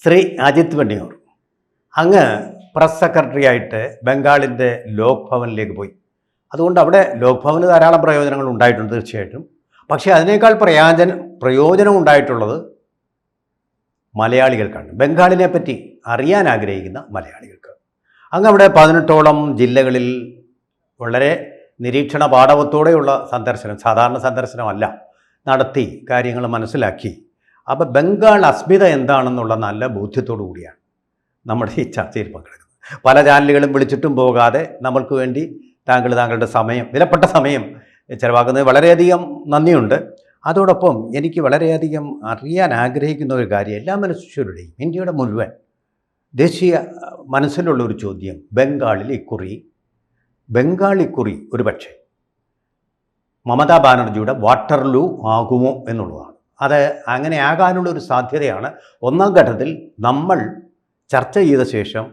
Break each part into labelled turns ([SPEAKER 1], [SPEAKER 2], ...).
[SPEAKER 1] ശ്രീ അജിത് വണ്ണിയൂർ അങ്ങ് press secretary ആയിട്ട് ബംഗാളിൻ്റെ ലോക് ഭവനിലേക്ക് പോയി. അതുകൊണ്ട് അവിടെ ലോക് ഭവന് ധാരാളം പ്രയോജനങ്ങൾ ഉണ്ടായിട്ടുണ്ട് തീർച്ചയായിട്ടും. പക്ഷേ അതിനേക്കാൾ പ്രയോജനം ഉണ്ടായിട്ടുള്ളത് മലയാളികൾക്കാണ്. ബംഗാളിനെ പറ്റി അറിയാൻ ആഗ്രഹിക്കുന്ന മലയാളികൾക്ക്. അങ്ങ് അവിടെ 18ഓളം ജില്ലകളിൽ വളരെ നിരീക്ഷണ പാടവത്തോടെയുള്ള സന്ദർശനം, സാധാരണ സന്ദർശനമല്ല, നടത്തി കാര്യങ്ങൾ മനസ്സിലാക്കി. അപ്പോൾ ബംഗാൾ അസ്മിത എന്താണെന്നുള്ള നല്ല ബോധ്യത്തോടു കൂടിയാണ് നമ്മുടെ ഈ ചർച്ചയിൽ പങ്കെടുക്കുന്നത്. പല ചാനലുകളും വിളിച്ചിട്ടും പോകാതെ നമ്മൾക്ക് വേണ്ടി താങ്കളുടെ സമയം, വിലപ്പെട്ട സമയം ചിലവാക്കുന്നത് വളരെയധികം നന്ദിയുണ്ട്. അതോടൊപ്പം എനിക്ക് വളരെയധികം അറിയാൻ ആഗ്രഹിക്കുന്ന ഒരു കാര്യം, എല്ലാ മനുഷ്യരുടെയും ഇന്ത്യയുടെ മുഴുവൻ ദേശീയ മനസ്സിലുള്ള ഒരു ചോദ്യം, ബംഗാൾ ഇക്കുറി ഒരു പക്ഷേ മമതാ ബാനർജിയുടെ വാട്ടർലൂ ആകുമോ എന്നുള്ളതാണ്. അത് അങ്ങനെ ആകാനുള്ള ഒരു സാധ്യതയാണ് ഒന്നാം ഘട്ടത്തിൽ നമ്മൾ ചർച്ച ചെയ്ത ശേഷം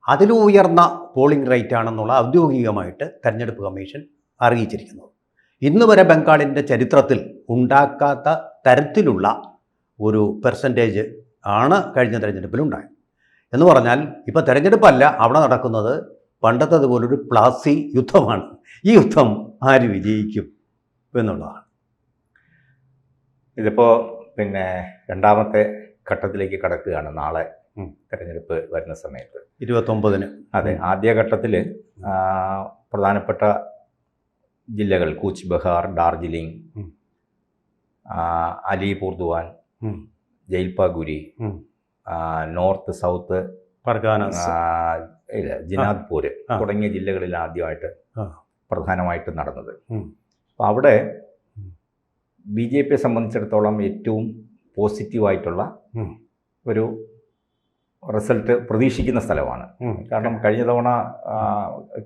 [SPEAKER 1] അതിലും ഉയർന്ന പോളിംഗ് റേറ്റ് ആണെന്നുള്ള ഔദ്യോഗികമായിട്ട് തെരഞ്ഞെടുപ്പ് കമ്മീഷൻ അറിയിച്ചിരിക്കുന്നത്. ഇന്ന് വരെ ബംഗാളിൻ്റെ ചരിത്രത്തിൽ ഉണ്ടാക്കാത്ത തരത്തിലുള്ള ഒരു പെർസെൻറ്റേജ് ആണ് കഴിഞ്ഞ തെരഞ്ഞെടുപ്പിലുണ്ടായത്. എന്ന് പറഞ്ഞാൽ ഇപ്പോൾ തെരഞ്ഞെടുപ്പല്ല, അവിടെ നടക്കുന്നത് പണ്ടത്തതുപോലൊരു പ്ലാസി യുദ്ധമാണ്. ഈ യുദ്ധം ആര് വിജയിക്കും എന്നുള്ളതാണ്.
[SPEAKER 2] ഇതിപ്പോൾ രണ്ടാമത്തെ ഘട്ടത്തിലേക്ക് കടക്കുകയാണ് നാളെ തെരഞ്ഞെടുപ്പ് വരുന്ന സമയത്ത്
[SPEAKER 1] 29-ന്.
[SPEAKER 2] അതെ, ആദ്യഘട്ടത്തിൽ പ്രധാനപ്പെട്ട ജില്ലകൾ കൂച്ച് ബെഹാർ, ഡാർജിലിംഗ്, അലിപൂർദുവാൻ, ജയ്ൽപാഗുരി, നോർത്ത് സൗത്ത് ജിനാദ്പൂർ തുടങ്ങിയ ജില്ലകളിൽ ആദ്യമായിട്ട് പ്രധാനമായിട്ടും നടന്നത്. അപ്പോൾ അവിടെ BJP സംബന്ധിച്ചിടത്തോളം ഏറ്റവും പോസിറ്റീവായിട്ടുള്ള ഒരു റിസൾട്ട് പ്രതീക്ഷിക്കുന്ന സ്ഥലമാണ്. കാരണം കഴിഞ്ഞ തവണ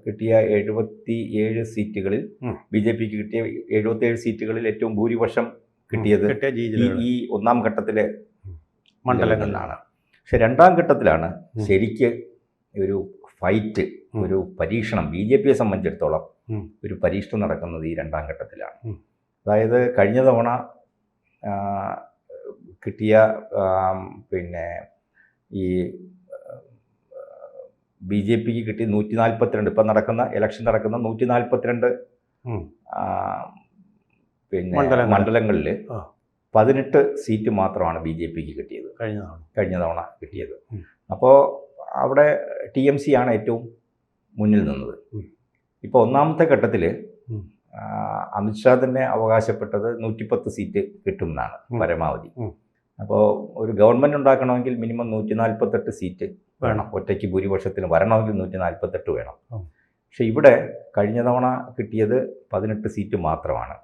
[SPEAKER 2] കിട്ടിയ 77 സീറ്റുകളിൽ BJPക്ക് കിട്ടിയ 77 സീറ്റുകളിൽ ഏറ്റവും ഭൂരിപക്ഷം കിട്ടിയത് ഈ ഒന്നാം ഘട്ടത്തിലെ മണ്ഡലങ്ങളിലാണ്. പക്ഷെ രണ്ടാം ഘട്ടത്തിലാണ് ശരിക്ക് ഒരു ഫൈറ്റ്, ഒരു പരീക്ഷണം BJPയെ സംബന്ധിച്ചിടത്തോളം ഒരു പരീക്ഷണം നടക്കുന്നത് ഈ രണ്ടാം ഘട്ടത്തിലാണ്. അതായത് കഴിഞ്ഞ തവണ കിട്ടിയ ഈ BJPക്ക് കിട്ടിയ 142, ഇപ്പം ഇലക്ഷൻ നടക്കുന്ന 142 മണ്ഡലങ്ങളിൽ 18 സീറ്റ് മാത്രമാണ് BJPക്ക് കിട്ടിയത്, കഴിഞ്ഞ തവണ കിട്ടിയത്. അപ്പോൾ അവിടെ TMC ആണ് ഏറ്റവും മുന്നിൽ നിന്നത്. ഇപ്പോൾ ഒന്നാമത്തെ ഘട്ടത്തിൽ അമിത്ഷാ തന്നെ അവകാശപ്പെട്ടത് 110 സീറ്റ് കിട്ടുമെന്നാണ് പരമാവധി. അപ്പോൾ ഒരു ഗവൺമെൻറ് ഉണ്ടാക്കണമെങ്കിൽ മിനിമം 148 സീറ്റ് വേണം. ഒറ്റയ്ക്ക് ഭൂരിപക്ഷത്തിന് വരണമെങ്കിൽ 148 വേണം. പക്ഷെ ഇവിടെ കഴിഞ്ഞ തവണ കിട്ടിയത് 18 സീറ്റ് മാത്രമാണ്.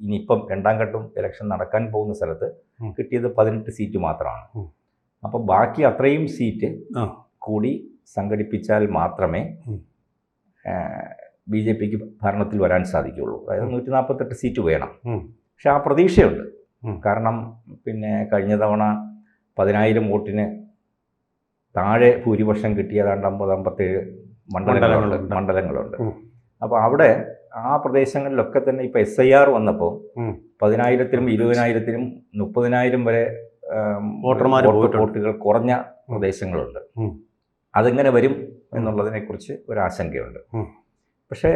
[SPEAKER 2] ഇനിയിപ്പം രണ്ടാം ഘട്ടം ഇലക്ഷൻ നടക്കാൻ പോകുന്ന സ്ഥലത്ത് കിട്ടിയത് 18 സീറ്റ് മാത്രമാണ്. അപ്പോൾ ബാക്കി അത്രയും സീറ്റ് കൂടി സംഘടിപ്പിച്ചാൽ മാത്രമേ BJPക്ക് ഭരണത്തിൽ വരാൻ സാധിക്കുകയുള്ളൂ. അതായത് 148 സീറ്റ് വേണം. പക്ഷെ ആ പ്രതീക്ഷയുണ്ട്. കാരണം കഴിഞ്ഞ തവണ 10,000 വോട്ടിന് താഴെ ഭൂരിപക്ഷം കിട്ടിയ 57 മണ്ഡലങ്ങളുണ്ട്. അപ്പോൾ അവിടെ ആ പ്രദേശങ്ങളിലൊക്കെ തന്നെ ഇപ്പോൾ SIR വന്നപ്പോൾ 10,000-നും 20,000-നും 30,000 വരെ വോട്ടുകൾ കുറഞ്ഞ പ്രദേശങ്ങളുണ്ട്. അതെങ്ങനെ വരും എന്നുള്ളതിനെക്കുറിച്ച് ഒരാശങ്കയുണ്ട്. പക്ഷേ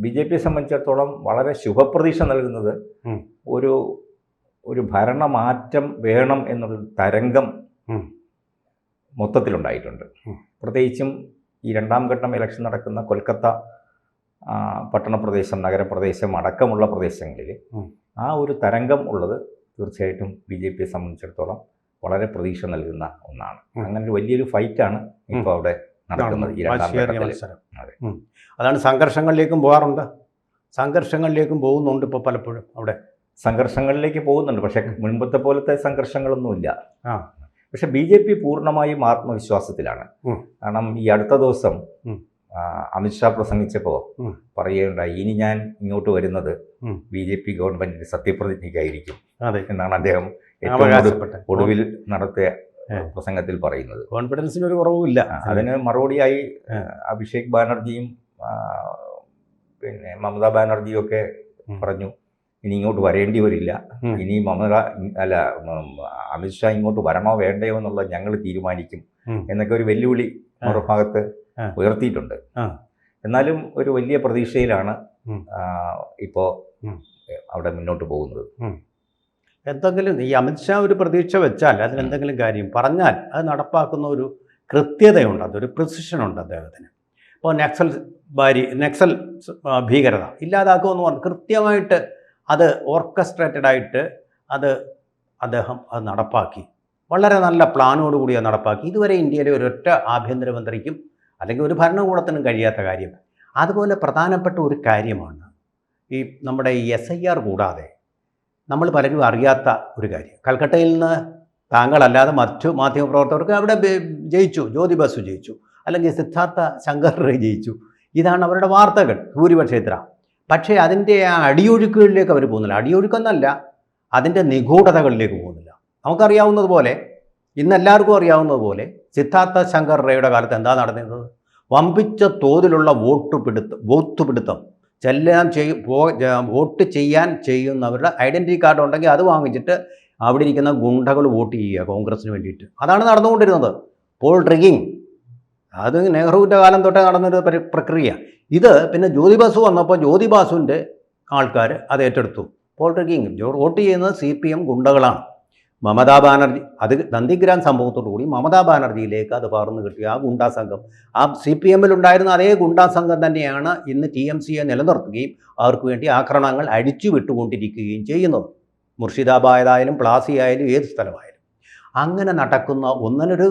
[SPEAKER 2] BJPയെ സംബന്ധിച്ചിടത്തോളം വളരെ ശുഭപ്രതീക്ഷ നൽകുന്നത് ഒരു ഭരണമാറ്റം വേണം എന്നുള്ള തരംഗം മൊത്തത്തിലുണ്ടായിട്ടുണ്ട്. പ്രത്യേകിച്ചും ഈ രണ്ടാം ഘട്ടം ഇലക്ഷൻ നടക്കുന്ന കൊൽക്കത്ത പട്ടണപ്രദേശം, നഗരപ്രദേശം അടക്കമുള്ള പ്രദേശങ്ങളിൽ ആ ഒരു തരംഗം ഉള്ളത് തീർച്ചയായിട്ടും BJPയെ സംബന്ധിച്ചിടത്തോളം വളരെ പ്രതീക്ഷ നൽകുന്ന ഒന്നാണ്. അങ്ങനെ ഒരു വലിയൊരു ഫൈറ്റാണ് ഇപ്പോൾ അവിടെ നടക്കുന്നത് ഈ രണ്ടാം ഘട്ടത്തിൽ.
[SPEAKER 1] അതാണ് സംഘർഷങ്ങളിലേക്കും പോകുന്നുണ്ട്. ഇപ്പോൾ പലപ്പോഴും അവിടെ
[SPEAKER 2] സംഘർഷങ്ങളിലേക്ക് പോകുന്നുണ്ട്. പക്ഷേ മുൻപത്തെ പോലത്തെ സംഘർഷങ്ങളൊന്നുമില്ല. പക്ഷെ BJP പൂർണ്ണമായും ആത്മവിശ്വാസത്തിലാണ്. കാരണം ഈ അടുത്ത ദിവസം അമിത്ഷാ പ്രസംഗിച്ചപ്പോൾ പറയുകയുണ്ടായി, ഇനി ഞാൻ ഇങ്ങോട്ട് വരുന്നത് BJP ഗവൺമെന്റിന്റെ സത്യപ്രതിജ്ഞയ്ക്കായിരിക്കും എന്നാണ് അദ്ദേഹം ഒടുവിൽ നടത്തിയ പ്രസംഗത്തിൽ പറയുന്നത്.
[SPEAKER 1] കോൺഫിഡൻസിന് ഒരു കുറവുമില്ല.
[SPEAKER 2] അതിന് മറുപടിയായി അഭിഷേക് ബാനർജിയും മമതാ ബാനർജിയും ഒക്കെ പറഞ്ഞു, ഇനി ഇങ്ങോട്ട് വരേണ്ടി വരില്ല, ഇനി അമിത്ഷാ ഇങ്ങോട്ട് വരണോ വേണ്ടയോ എന്നുള്ളത് ഞങ്ങൾ തീരുമാനിക്കും എന്നൊക്കെ ഒരു വെല്ലുവിളി മറുഭാഗത്ത് ഉയർത്തിയിട്ടുണ്ട്. എന്നാലും ഒരു വലിയ പ്രതീക്ഷയിലാണ് ഇപ്പോൾ അവിടെ മുന്നോട്ട് പോകുന്നത്.
[SPEAKER 1] എന്തെങ്കിലും ഈ അമിത്ഷാ ഒരു പ്രതീക്ഷ വെച്ചാൽ അതിനെന്തെങ്കിലും കാര്യം പറഞ്ഞാൽ അത് നടപ്പാക്കുന്ന ഒരു കൃത്യതയുണ്ട്, അതൊരു പ്രിസിഷനുണ്ട് അദ്ദേഹത്തിന്. ഇപ്പോൾ നക്സൽ ഭീകരത ഇല്ലാതാക്കുമെന്ന് പറഞ്ഞു കൃത്യമായിട്ട് അത് ഓർക്കസ്ട്രേറ്റഡ് ആയിട്ട് അദ്ദേഹം അത് നടപ്പാക്കി, വളരെ നല്ല പ്ലാനോടുകൂടി അത് നടപ്പാക്കി. ഇതുവരെ ഇന്ത്യയിലെ ഒരൊറ്റ ആഭ്യന്തരമന്ത്രിക്കും അല്ലെങ്കിൽ ഒരു ഭരണകൂടത്തിനും കഴിയാത്ത കാര്യം. അതുപോലെ പ്രധാനപ്പെട്ട ഒരു കാര്യമാണ് ഈ നമ്മുടെ ഈ SIR കൂടാതെ നമ്മൾ പലരും അറിയാത്ത ഒരു കാര്യം. കൽക്കട്ടയിൽ നിന്ന് താങ്കളല്ലാതെ മറ്റു മാധ്യമപ്രവർത്തകർക്ക് അവിടെ ജയിച്ചു, ജ്യോതി ബസു ജയിച്ചു, അല്ലെങ്കിൽ സിദ്ധാർത്ഥ ശങ്കർ റേ ജയിച്ചു. ഇതാണ് അവരുടെ വാർത്തകൾ ഭൂരിപക്ഷം ഇത്ര. പക്ഷേ അതിൻ്റെ ആ അടിയൊഴുക്കുകളിലേക്ക് അവർ പോകുന്നില്ല. അടിയൊഴുക്കെന്നല്ല, അതിൻ്റെ നിഗൂഢതകളിലേക്ക് പോകുന്നില്ല. നമുക്കറിയാവുന്നതുപോലെ, ഇന്നെല്ലാവർക്കും അറിയാവുന്നതുപോലെ സിദ്ധാർത്ഥ ശങ്കർ റേയുടെ കാലത്ത് എന്താ നടന്നിരുന്നത്? വമ്പിച്ച തോതിലുള്ള ബൂത്ത് പിടുത്തം വോട്ട് ചെയ്യാൻ ചെയ്യുന്നവരുടെ ഐഡൻറ്റിറ്റി കാർഡ് ഉണ്ടെങ്കിൽ അത് വാങ്ങിച്ചിട്ട് അവിടെ ഇരിക്കുന്ന ഗുണ്ടകൾ വോട്ട് ചെയ്യുക കോൺഗ്രസിന് വേണ്ടിയിട്ട്. അതാണ് നടന്നുകൊണ്ടിരുന്നത്. പോൾ ട്രിഗിങ്, അത് നെഹ്റുവിൻ്റെ കാലം തൊട്ടേ നടന്നൊരു പ്രക്രിയ. ഇത് പിന്നെ ജ്യോതി ബസു വന്നപ്പോൾ ജ്യോതി ബാസുവിൻ്റെ ആൾക്കാർ അത് ഏറ്റെടുത്തു. പോൾ ട്രിഗിങ് വോട്ട് ചെയ്യുന്നത് CPM ഗുണ്ടകളാണ്. മമതാ ബാനർജി, അത് നന്ദിഗ്രാം സംഭവത്തോടുകൂടി മമതാ ബാനർജിയിലേക്ക് അത് പകർന്നു കിട്ടിയ ആ ഗുണ്ടാ സംഘം, ആ CPM-ലുണ്ടായിരുന്ന അതേ ഗുണ്ടാ സംഘം തന്നെയാണ് ഇന്ന് TMCയെ നിലനിർത്തുകയും അവർക്ക് വേണ്ടി ആക്രമണങ്ങൾ അടിച്ചു വിട്ടുകൊണ്ടിരിക്കുകയും ചെയ്യുന്നത്. മുർഷിദാബാദായാലും പ്ലാസി ആയാലും ഏത് സ്ഥലമായാലും അങ്ങനെ നടക്കുന്ന ഒന്നിനൊരു,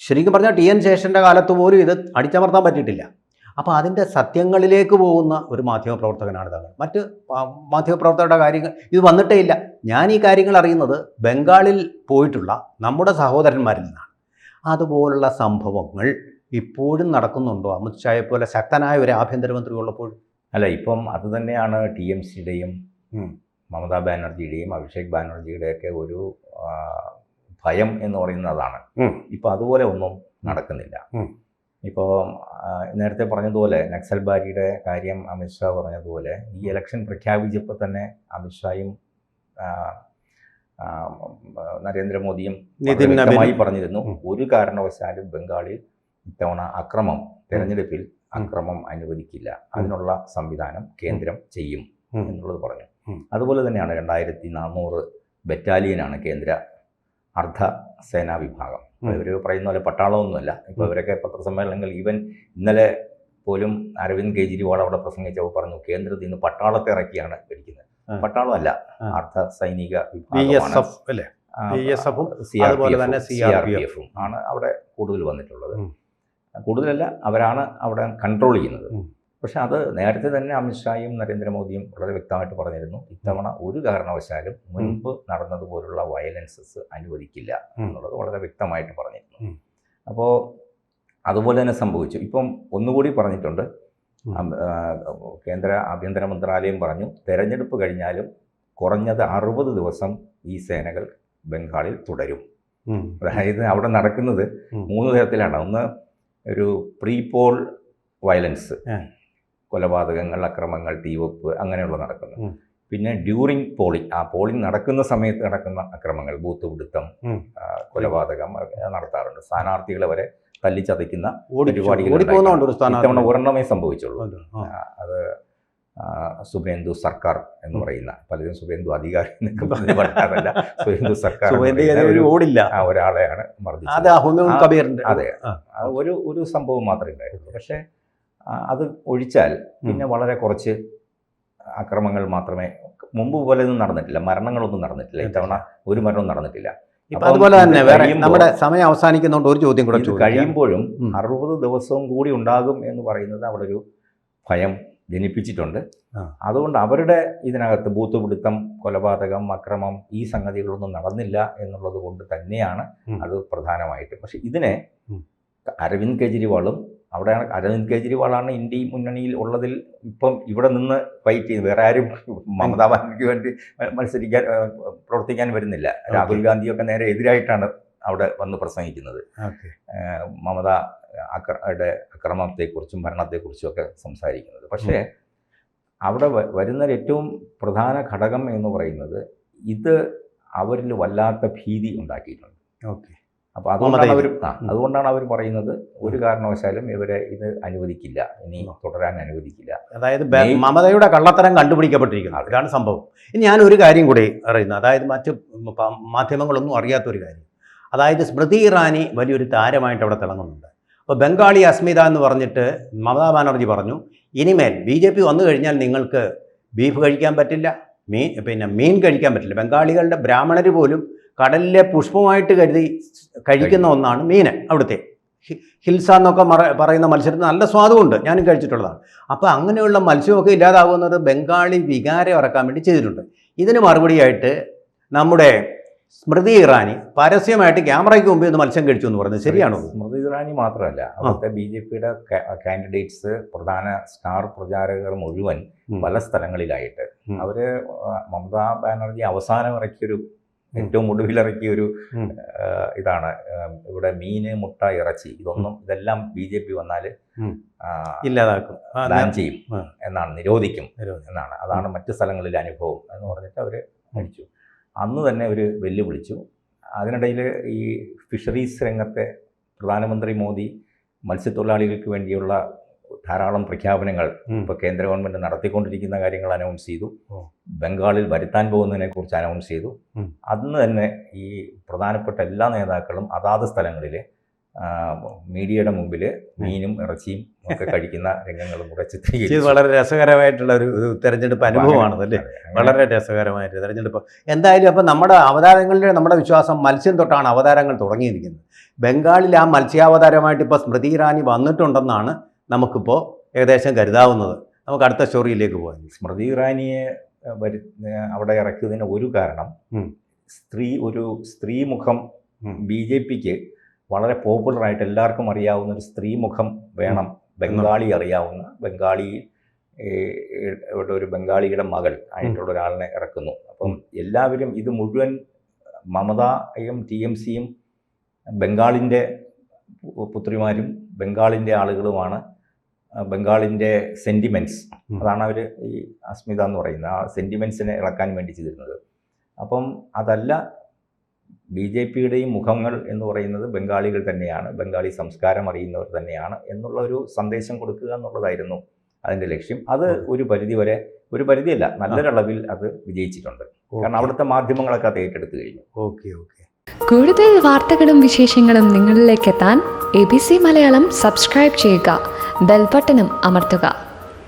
[SPEAKER 1] ശരിക്കും പറഞ്ഞാൽ TN ശേഷൻ്റെ കാലത്ത് പോലും ഇത് അടിച്ചമർത്താൻ പറ്റിയിട്ടില്ല. അപ്പോൾ അതിൻ്റെ സത്യങ്ങളിലേക്ക് പോകുന്ന ഒരു മാധ്യമപ്രവർത്തകനാണ് താങ്കൾ. മറ്റ് മാധ്യമപ്രവർത്തകരുടെ കാര്യങ്ങൾ ഇത് വന്നിട്ടേ ഇല്ല. ഞാൻ ഈ കാര്യങ്ങൾ അറിയുന്നത് ബംഗാളിൽ പോയിട്ടുള്ള നമ്മുടെ സഹോദരന്മാരിൽ നിന്നാണ്. അതുപോലുള്ള സംഭവങ്ങൾ ഇപ്പോഴും നടക്കുന്നുണ്ടോ? അമിത്ഷായെ പോലെ ശക്തനായ ഒരു ആഭ്യന്തരമന്ത്രി ഉള്ളപ്പോൾ?
[SPEAKER 2] അല്ല, ഇപ്പം അത് തന്നെയാണ് TMCയുടെയും മമതാ ബാനർജിയുടെയും അഭിഷേക് ബാനർജിയുടെയൊക്കെ ഒരു ഭയം എന്ന് പറയുന്നത് അതാണ്. ഇപ്പം അതുപോലെ ഒന്നും നടക്കുന്നില്ല. ഇപ്പോൾ നേരത്തെ പറഞ്ഞതുപോലെ നക്സൽബാരിയുടെ കാര്യം അമിത്ഷാ പറഞ്ഞതുപോലെ ഈ ഇലക്ഷൻ പ്രഖ്യാപിച്ചപ്പോൾ തന്നെ അമിത്ഷായും നരേന്ദ്രമോദിയും വ്യക്തമായി പറഞ്ഞിരുന്നു, ഒരു കാരണവശാലും ബംഗാളിൽ ഇത്തവണ തെരഞ്ഞെടുപ്പിൽ അക്രമം അനുവദിക്കില്ല, അതിനുള്ള സംവിധാനം കേന്ദ്രം ചെയ്യും എന്നുള്ളത് പറഞ്ഞു. അതുപോലെ തന്നെയാണ് 2400 ബറ്റാലിയനാണ് കേന്ദ്ര അർദ്ധ സേനാ വിഭാഗം. ഇവർ പറയുന്ന പോലെ പട്ടാളമൊന്നുമല്ല. ഇപ്പോൾ ഇവരൊക്കെ പത്രസമ്മേളനങ്ങൾ, ഈവൻ ഇന്നലെ പോലും അരവിന്ദ് കെജ്രിവാൾ അവിടെ പ്രസംഗിച്ചപ്പോൾ പറഞ്ഞു കേന്ദ്രത്തിൽ നിന്ന് പട്ടാളത്തെ ഇറക്കിയാണ് ഭരിക്കുന്നത്. പട്ടാളമല്ല, അർദ്ധ സൈനിക വിഭാഗമാണ്. CRPF ആണ് അവിടെ കൂടുതൽ വന്നിട്ടുള്ളത്. കൂടുതലല്ല, അവരാണ് അവിടെ കൺട്രോൾ ചെയ്യുന്നത്. പക്ഷെ അത് നേരത്തെ തന്നെ അമിത്ഷായും നരേന്ദ്രമോദിയും വളരെ വ്യക്തമായിട്ട് പറഞ്ഞിരുന്നു, ഇത്തവണ ഒരു കാരണവശാലും മുൻപ് നടന്നതുപോലുള്ള വയലൻസസ് അനുവദിക്കില്ല എന്നുള്ളത് വളരെ വ്യക്തമായിട്ട് പറഞ്ഞിരുന്നു. അപ്പോൾ അതുപോലെ തന്നെ സംഭവിച്ചു. ഇപ്പം ഒന്നുകൂടി പറഞ്ഞിട്ടുണ്ട്, കേന്ദ്ര ആഭ്യന്തര മന്ത്രാലയം പറഞ്ഞു തെരഞ്ഞെടുപ്പ് കഴിഞ്ഞാലും കുറഞ്ഞത് 60 ദിവസം ഈ സേനകൾ ബംഗാളിൽ തുടരും. അതായത് അവിടെ നടക്കുന്നത് 3 തരത്തിലാണ്. ഒന്ന്, ഒരു പ്രീ പോൾ വയലൻസ്, കൊലപാതകങ്ങൾ, അക്രമങ്ങൾ, തീവെപ്പ് അങ്ങനെയുള്ള നടക്കുന്നു. പിന്നെ ഡ്യൂറിങ് പോളിംഗ്, ആ പോളിംഗ് നടക്കുന്ന സമയത്ത് നടക്കുന്ന അക്രമങ്ങൾ, ബൂത്ത് പിടുത്തം, കൊലപാതകം നടത്താറുണ്ട്. സ്ഥാനാർത്ഥികളെ വരെ തല്ലിച്ചതയ്ക്കുന്ന പരിപാടികൾ ഇത്തവണ ഒരെണ്ണമേ സംഭവിച്ചുള്ളൂ. അത് സുവേന്ദു സർക്കാർ എന്ന് പറയുന്ന, പലരും സുവേന്ദു അധികാരി എന്നൊക്കെ പറഞ്ഞ് പറയാറില്ല, സുവേന്ദു സർക്കാർ ഒരാളെയാണ് മർദ്ദിച്ചത്. അതെ, ഒരു സംഭവം മാത്രമേ ഉണ്ടായിരുന്നുള്ളൂ. പക്ഷേ അത് ഒഴിച്ചാൽ പിന്നെ വളരെ കുറച്ച് അക്രമങ്ങൾ മാത്രമേ, മുമ്പ് പോലെ ഒന്നും നടന്നിട്ടില്ല, മരണങ്ങളൊന്നും നടന്നിട്ടില്ല. ഇത്തവണ ഒരു മരണവും നടന്നിട്ടില്ല.
[SPEAKER 1] അതുപോലെ തന്നെ നമ്മുടെ സമയം അവസാനിക്കുന്നതുകൊണ്ട് ഒരു ചോദ്യം കൂടെ
[SPEAKER 2] കഴിയുമ്പോഴും 60 ദിവസവും കൂടി ഉണ്ടാകും എന്ന് പറയുന്നത് അവിടെ ഒരു ഭയം ജനിപ്പിച്ചിട്ടുണ്ട്. അതുകൊണ്ട് അവരുടെ ഇതിനകത്ത് ബൂത്ത് പിടുത്തം, കൊലപാതകം, അക്രമം, ഈ സംഗതികളൊന്നും നടന്നില്ല എന്നുള്ളത് കൊണ്ട് തന്നെയാണ് അത് പ്രധാനമായിട്ട്. പക്ഷെ ഇതിനെ അരവിന്ദ് കെജ്രിവാളും, അവിടെയാണ് അരവിന്ദ് കെജ്രിവാളാണ് ഇന്ത്യ മുന്നണിയിൽ ഉള്ളതിൽ ഇപ്പം ഇവിടെ നിന്ന് ഫൈറ്റ് ചെയ്ത്, വേറെ ആരും മമതാ ബാനർജിക്ക് വേണ്ടി പ്രവർത്തിക്കാൻ വരുന്നില്ല. രാഹുൽ ഗാന്ധിയൊക്കെ നേരെ എതിരായിട്ടാണ് അവിടെ വന്ന് പ്രസംഗിക്കുന്നത്. മമതയുടെ അക്രമത്തെക്കുറിച്ചും ഭരണത്തെക്കുറിച്ചും ഒക്കെ സംസാരിക്കുന്നത്. പക്ഷേ അവിടെ വരുന്ന ഏറ്റവും പ്രധാന ഘടകം എന്ന് പറയുന്നത് ഇത് അവരിൽ വല്ലാത്ത ഭീതി ഉണ്ടാക്കിയിട്ടുണ്ട്.
[SPEAKER 1] ഓക്കെ.
[SPEAKER 2] അപ്പോൾ അതുകൊണ്ടാണ് അവർ പറയുന്നത് ഒരു കാരണവശാലും ഇവരെ ഇത് അനുവദിക്കില്ല, ഇനി തുടരാൻ അനുവദിക്കില്ല.
[SPEAKER 1] അതായത് മമതയുടെ കള്ളത്തരം കണ്ടുപിടിക്കപ്പെട്ടിരിക്കുന്നു. അതാണ് സംഭവം. ഇനി ഞാനൊരു കാര്യം കൂടി അറിയുന്നത്, അതായത് മറ്റ് മാധ്യമങ്ങളൊന്നും അറിയാത്തൊരു കാര്യം, അതായത് സ്മൃതി ഇറാനി വലിയൊരു താരമായിട്ട് അവിടെ തിളങ്ങുന്നുണ്ട്. അപ്പോൾ ബംഗാളി അസ്മിത എന്ന് പറഞ്ഞിട്ട് മമതാ ബാനർജി പറഞ്ഞു, ഇനിമേൽ BJP വന്നു കഴിഞ്ഞാൽ നിങ്ങൾക്ക് ബീഫ് കഴിക്കാൻ പറ്റില്ല, മീൻ കഴിക്കാൻ പറ്റില്ല. ബംഗാളികളുടെ ബ്രാഹ്മണർ പോലും കടലിലെ പുഷ്പമായിട്ട് കരുതി കഴിക്കുന്ന ഒന്നാണ് മീൻ. അവിടുത്തെ ഹിൽസ എന്നൊക്കെ പറയുന്ന മത്സ്യത്തിന് നല്ല സ്വാദുമുണ്ട്, ഞാനും കഴിച്ചിട്ടുള്ളതാണ്. അപ്പോൾ അങ്ങനെയുള്ള മത്സ്യമൊക്കെ ഇല്ലാതാകുന്നത് ബംഗാളി വികാരം ഇറക്കാൻ വേണ്ടി ചെയ്തിട്ടുണ്ട്. ഇതിന് മറുപടിയായിട്ട് നമ്മുടെ സ്മൃതി ഇറാനി പരസ്യമായിട്ട് ക്യാമറയ്ക്ക് മുമ്പിൽ നിന്ന് മത്സ്യം കഴിച്ചു എന്ന് പറഞ്ഞത് ശരിയാണോ?
[SPEAKER 2] സ്മൃതി ഇറാനി മാത്രമല്ല, അവിടുത്തെ BJPയുടെ കാൻഡിഡേറ്റ്സ്, പ്രധാന സ്റ്റാർ പ്രചാരകർ മുഴുവൻ പല സ്ഥലങ്ങളിലായിട്ട് അവർ മമതാ ബാനർജി അവസാനം ഇറക്കിയൊരു ഏറ്റവും ഒടുവിലിറക്കിയൊരു ഇതാണ്, ഇവിടെ മീന്, മുട്ട, ഇറച്ചി ഇതെല്ലാം BJP വന്നാൽ
[SPEAKER 1] ഇല്ലാതാക്കും,
[SPEAKER 2] ബാൻ ചെയ്യും എന്നാണ്, നിരോധിക്കും എന്നാണ്. അതാണ് മറ്റ് സ്ഥലങ്ങളിലെ അനുഭവം എന്ന് പറഞ്ഞിട്ട് അവർ അടിച്ചു. അന്ന് തന്നെ അവർ വെല്ലുവിളിച്ചു. അതിനിടയിൽ ഈ ഫിഷറീസ് രംഗത്തെ പ്രധാനമന്ത്രി മോദി മത്സ്യത്തൊഴിലാളികൾക്ക് വേണ്ടിയുള്ള ധാരാളം പ്രഖ്യാപനങ്ങൾ ഇപ്പോൾ കേന്ദ്ര ഗവൺമെൻറ് നടത്തിക്കൊണ്ടിരിക്കുന്ന കാര്യങ്ങൾ അനൗൺസ് ചെയ്തു. ബംഗാളിൽ വരുത്താൻ പോകുന്നതിനെക്കുറിച്ച് അനൗൺസ് ചെയ്തു. അന്ന് തന്നെ ഈ പ്രധാനപ്പെട്ട എല്ലാ നേതാക്കളും അതാത് സ്ഥലങ്ങളിൽ മീഡിയയുടെ മുമ്പിൽ മീനും ഇറച്ചിയും ഒക്കെ കഴിക്കുന്ന രംഗങ്ങളും കൂടെ ചിത്രീകരിച്ചു.
[SPEAKER 1] വളരെ രസകരമായിട്ടുള്ള ഒരു തെരഞ്ഞെടുപ്പ് അനുഭവമാണതല്ലേ, വളരെ രസകരമായിട്ട് തെരഞ്ഞെടുപ്പ്. എന്തായാലും അപ്പോൾ നമ്മുടെ അവതാരങ്ങളുടെ നമ്മുടെ വിശ്വാസം മത്സ്യം തൊട്ടാണ് അവതാരങ്ങൾ തുടങ്ങിയിരിക്കുന്നത്. ബംഗാളിൽ ആ മത്സ്യാവതാരമായിട്ട് ഇപ്പോൾ സ്മൃതി ഇറാനി വന്നിട്ടുണ്ടെന്നാണ് നമുക്കിപ്പോൾ ഏകദേശം കരുതാവുന്നത്. നമുക്ക് അടുത്ത സ്റ്റോറിയിലേക്ക് പോകാം.
[SPEAKER 2] സ്മൃതി ഇറാനിയെ അവിടെ ഇറക്കിയതിന് ഒരു കാരണം ഒരു സ്ത്രീമുഖം BJPക്ക് വളരെ പോപ്പുലറായിട്ട് എല്ലാവർക്കും അറിയാവുന്ന ഒരു സ്ത്രീമുഖം വേണം, ബംഗാളി അറിയാവുന്ന, ഇവിടെ ഒരു ബംഗാളിയുടെ മകൾ ആയിട്ടുള്ള ഒരാളിനെ ഇറക്കുന്നു. അപ്പം എല്ലാവരും ഇത് മുഴുവൻ മമതയും TMCയും ബംഗാളിൻ്റെ പുത്രിമാരും ബംഗാളിൻ്റെ ആളുകളുമാണ്. ബംഗാളിൻ്റെ സെൻറ്റിമെൻറ്റ്സ്, അതാണ് അവർ ഈ അസ്മിത എന്ന് പറയുന്നത്, ആ സെൻറ്റിമെൻറ്റ്സിനെ ഇളക്കാൻ വേണ്ടി ചെയ്തിരുന്നത്. അപ്പം അതല്ല, BJPയുടെയും മുഖങ്ങൾ എന്ന് പറയുന്നത് ബംഗാളികൾ തന്നെയാണ്, ബംഗാളി സംസ്കാരം അറിയുന്നവർ തന്നെയാണ് എന്നുള്ള ഒരു സന്ദേശം കൊടുക്കുക എന്നുള്ളതായിരുന്നു അതിൻ്റെ ലക്ഷ്യം. അത് ഒരു പരിധിയല്ല, നല്ലൊരളവിൽ അത് വിജയിച്ചിട്ടുണ്ട്. കാരണം അവിടുത്തെ മാധ്യമങ്ങളൊക്കെ അത് ഏറ്റെടുത്ത് കഴിഞ്ഞു.
[SPEAKER 1] ഓക്കെ.
[SPEAKER 3] കൂടുതൽ വാർത്തകളും വിശേഷങ്ങളും നിങ്ങളിലേക്ക് എത്താൻ ABC മലയാളം സബ്സ്ക്രൈബ് ചെയ്യുക, ബെൽ ബട്ടണും അമർത്തുക.